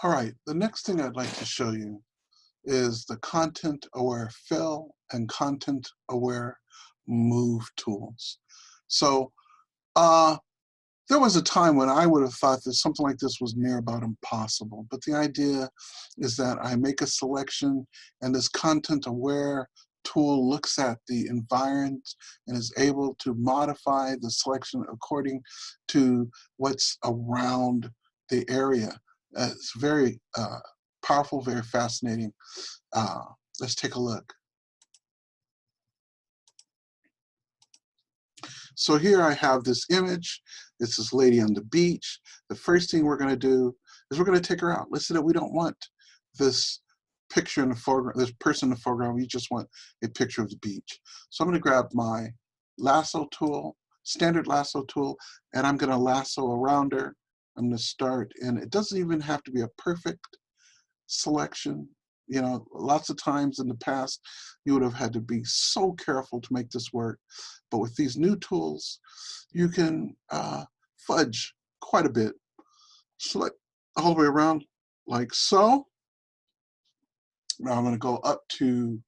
All right, the next thing I'd like to show you is the content-aware fill and content-aware move tools. So there was a time when I would have thought that something like this was near about impossible, but the idea is that I make a selection and this content-aware tool looks at the environment and is able to modify the selection according to what's around the area. It's very powerful, very fascinating. Let's take a look. So here I have this image. It's this lady on the beach. The first thing we're going to do is we're going to take her out. Let's say that we don't want this picture in the foreground, this person in the foreground. We just want a picture of the beach. So I'm going to grab my lasso tool, standard lasso tool, and I'm going to lasso around her. I'm going to start, and it doesn't even have to be a perfect selection. You know, lots of times in the past, you would have had to be so careful to make this work. But with these new tools, you can fudge quite a bit. Select all the way around like so. Now I'm going to go up to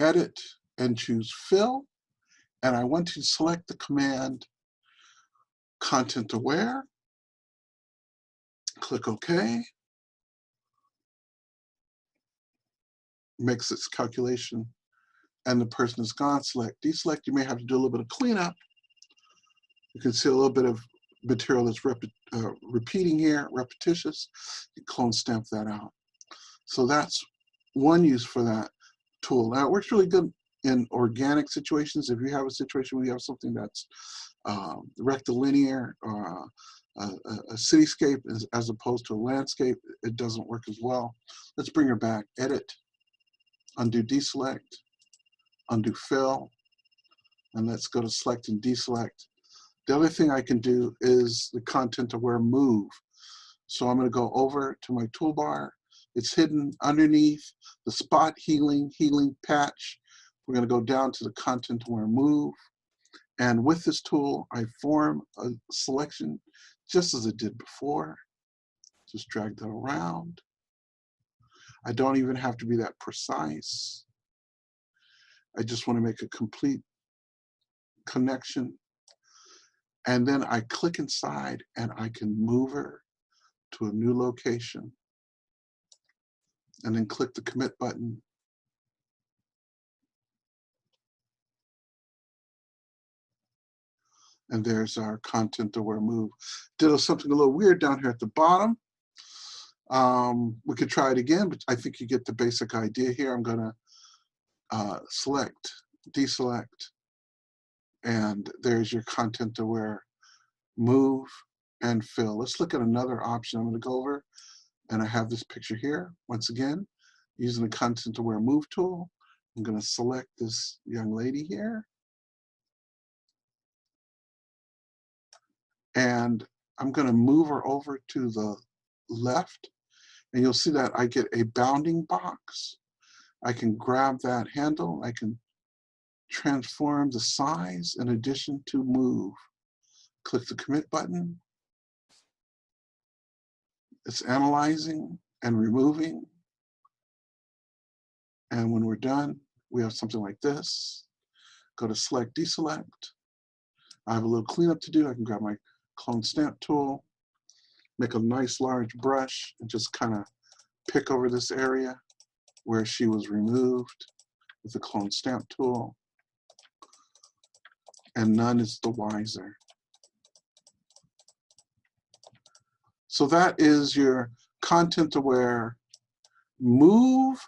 Edit and choose Fill. And I want to select the command Content Aware. Click OK. Makes its calculation and the person is gone. Select deselect. You may have to do a little bit of cleanup. You can see a little bit of material that's repeating here, repetitious. You clone stamp that out. So that's one use for that tool. Now it works really good in organic situations. If you have a situation where you have something that's rectilinear or a cityscape as opposed to a landscape, it doesn't work as well. Let's bring her back. Edit, undo deselect, undo fill, and let's go to select and deselect. The other thing I can do is the content aware move. So I'm going to go over to my toolbar. It's hidden underneath the spot healing patch. We're going to go down to the content aware move. And with this tool, I form a selection just as it did before. Just drag that around. I don't even have to be that precise. I just want to make a complete connection. And then I click inside and I can move her to a new location. And then click the commit button. And there's our content aware move. Did something a little weird down here at the bottom. We could try it again, but I think you get the basic idea here. I'm gonna select, deselect, and there's your content aware move and fill. Let's look at another option. I'm gonna go over and I have this picture here. Once again, using the content aware move tool, I'm gonna select this young lady here. And I'm gonna move her over to the left. And you'll see that I get a bounding box. I can grab that handle. I can transform the size in addition to move. Click the commit button. It's analyzing and removing. And when we're done, we have something like this. Go to select, deselect. I have a little cleanup to do. I can grab my clone stamp tool, make a nice large brush, and just kind of pick over this area where she was removed with the clone stamp tool. And none is the wiser. So that is your content aware move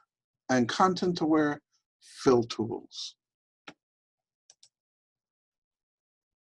and content aware fill tools.